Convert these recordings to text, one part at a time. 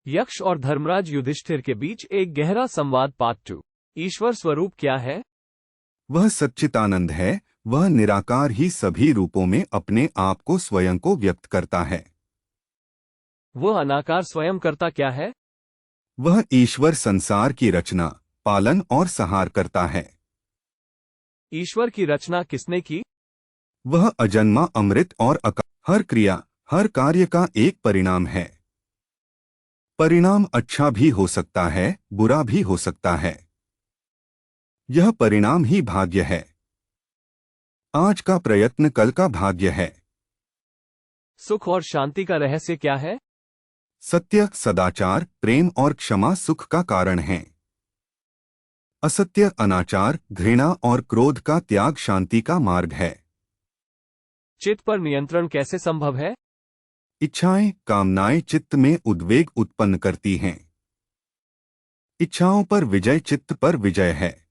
यक्ष और धर्मराज युधिष्ठिर के बीच एक गहरा संवाद पार्ट 2। ईश्वर स्वरूप क्या है? वह सच्चिदानंद है। वह निराकार ही सभी रूपों में अपने आप को स्वयं को व्यक्त करता है। वह अनाकार स्वयं करता क्या है? वह ईश्वर संसार की रचना, पालन और संहार करता है। ईश्वर की रचना किसने की? वह अजन्मा, अमृत और हर क्रिया, हर कार्य का एक परिणाम है। परिणाम अच्छा भी हो सकता है, बुरा भी हो सकता है। यह परिणाम ही भाग्य है। आज का प्रयत्न कल का भाग्य है। सुख और शांति का रहस्य क्या है? सत्य, सदाचार, प्रेम और क्षमा सुख का कारण है। असत्य, अनाचार, घृणा और क्रोध का त्याग शांति का मार्ग है। चित्त पर नियंत्रण कैसे संभव है? इच्छाएं, कामनाएं चित्त में उद्वेग उत्पन्न करती हैं। इच्छाओं पर विजय चित्त पर विजय है।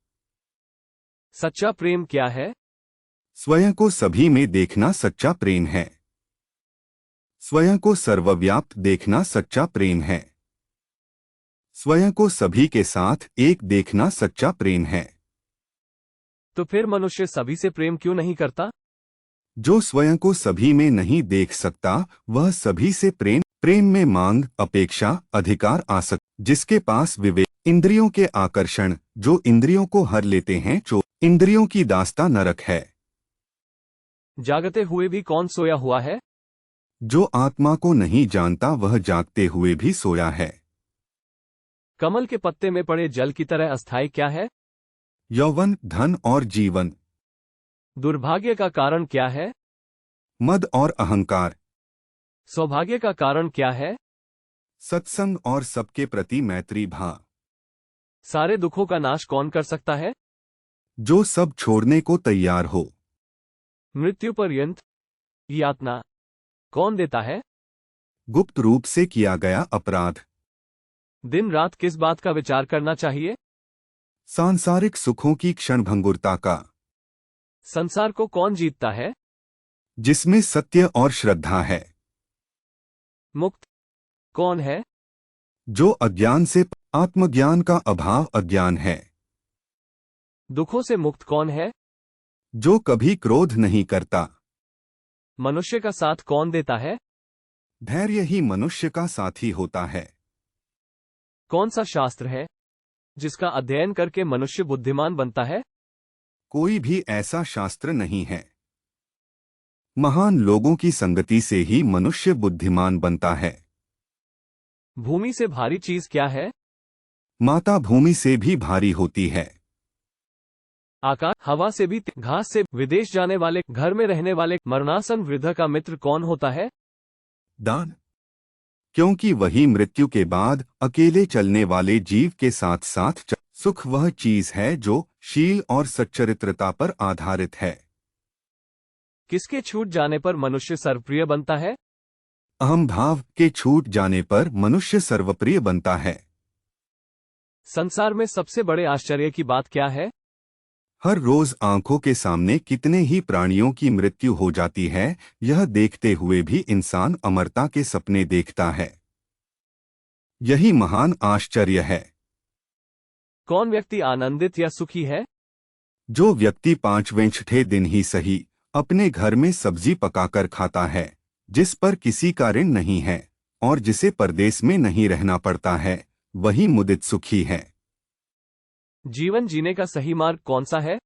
सच्चा प्रेम क्या है? स्वयं को सभी में देखना सच्चा प्रेम है। स्वयं को सर्वव्याप्त देखना सच्चा प्रेम है। स्वयं को सभी के साथ एक देखना सच्चा प्रेम है। तो फिर मनुष्य सभी से प्रेम क्यों नहीं करता? जो स्वयं को सभी में नहीं देख सकता, वह सभी से प्रेम में मांग, अपेक्षा, अधिकार, आसक्ति, जिसके पास विवेक, इंद्रियों के आकर्षण, जो इंद्रियों को हर लेते हैं, जो इंद्रियों की दास्ता नरक है। जागते हुए भी कौन सोया हुआ है? जो आत्मा को नहीं जानता वह जागते हुए भी सोया है। कमल के पत्ते में पड़े जल की तरह अस्थायी क्या है? यौवन, धन और जीवन। दुर्भाग्य का कारण क्या है? मद और अहंकार। सौभाग्य का कारण क्या है? सत्संग और सबके प्रति मैत्री भाव। सारे दुखों का नाश कौन कर सकता है? जो सब छोड़ने को तैयार हो। मृत्यु पर्यंत यातना कौन देता है? गुप्त रूप से किया गया अपराध। दिन रात किस बात का विचार करना चाहिए? सांसारिक सुखों की क्षणभंगुरता का। संसार को कौन जीतता है? जिसमें सत्य और श्रद्धा है। मुक्त कौन है? जो अज्ञान से, आत्मज्ञान का अभाव अज्ञान है। दुखों से मुक्त कौन है? जो कभी क्रोध नहीं करता। मनुष्य का साथ कौन देता है? धैर्य ही मनुष्य का साथी होता है। कौन सा शास्त्र है जिसका अध्ययन करके मनुष्य बुद्धिमान बनता है? कोई भी ऐसा शास्त्र नहीं है। महान लोगों की संगति से ही मनुष्य बुद्धिमान बनता है। भूमि से भारी चीज क्या है? माता भूमि से भी भारी होती है। आकाश, हवा से भी, घास से, विदेश जाने वाले, घर में रहने वाले, मरणासन वृद्ध का मित्र कौन होता है? दान। क्योंकि वही मृत्यु के बाद अकेले चलने वाले जीव के साथ साथ सुख वह चीज है जो शील और सच्चरित्रता पर आधारित है। किसके छूट जाने पर मनुष्य सर्वप्रिय बनता है? अहम भाव के छूट जाने पर मनुष्य सर्वप्रिय बनता है। संसार में सबसे बड़े आश्चर्य की बात क्या है? हर रोज आंखों के सामने कितने ही प्राणियों की मृत्यु हो जाती है, यह देखते हुए भी इंसान अमरता के सपने देखता है। यही महान आश्चर्य है। कौन व्यक्ति आनंदित या सुखी है? जो व्यक्ति 5वें छठे दिन ही सही अपने घर में सब्जी पकाकर खाता है, जिस पर किसी का ऋण नहीं है और जिसे परदेश में नहीं रहना पड़ता है, वही मुदित सुखी है। जीवन जीने का सही मार्ग कौन सा है?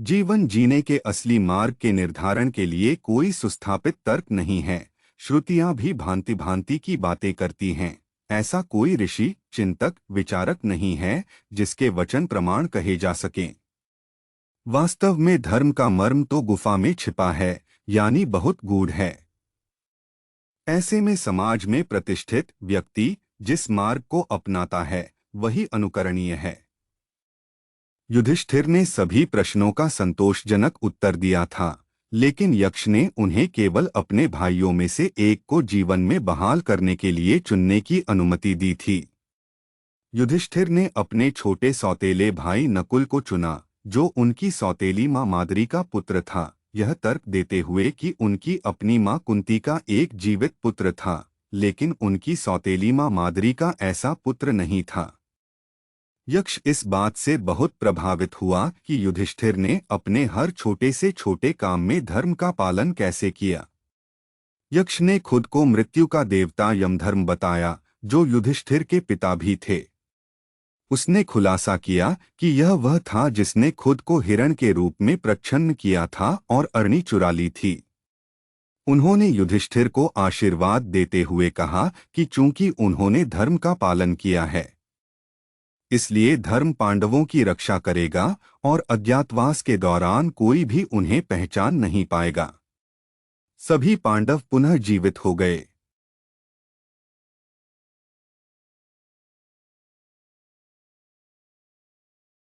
जीवन जीने के असली मार्ग के निर्धारण के लिए कोई सुस्थापित तर्क नहीं है। श्रुतियां भी भांति भांति की बातें करती हैं। ऐसा कोई ऋषि, चिंतक, विचारक नहीं है जिसके वचन प्रमाण कहे जा सकें। वास्तव में धर्म का मर्म तो गुफा में छिपा है, यानी बहुत गूढ़ है। ऐसे में समाज में प्रतिष्ठित व्यक्ति जिस मार्ग को अपनाता है वही अनुकरणीय है। युधिष्ठिर ने सभी प्रश्नों का संतोषजनक उत्तर दिया था, लेकिन यक्ष ने उन्हें केवल अपने भाइयों में से एक को जीवन में बहाल करने के लिए चुनने की अनुमति दी थी। युधिष्ठिर ने अपने छोटे सौतेले भाई नकुल को चुना, जो उनकी सौतेली मां माद्री का पुत्र था, यह तर्क देते हुए कि उनकी अपनी मां कुंती का एक जीवित पुत्र था, लेकिन उनकी सौतेली माँ माद्री का ऐसा पुत्र नहीं था। यक्ष इस बात से बहुत प्रभावित हुआ कि युधिष्ठिर ने अपने हर छोटे से छोटे काम में धर्म का पालन कैसे किया। यक्ष ने खुद को मृत्यु का देवता यमधर्म बताया, जो युधिष्ठिर के पिता भी थे। उसने खुलासा किया कि यह वह था जिसने खुद को हिरण के रूप में प्रच्छन्न किया था और अरणी चुरा ली थी। उन्होंने युधिष्ठिर को आशीर्वाद देते हुए कहा कि चूंकि उन्होंने धर्म का पालन किया है, इसलिए धर्म पांडवों की रक्षा करेगा और अज्ञातवास के दौरान कोई भी उन्हें पहचान नहीं पाएगा। सभी पांडव पुनः जीवित हो गए।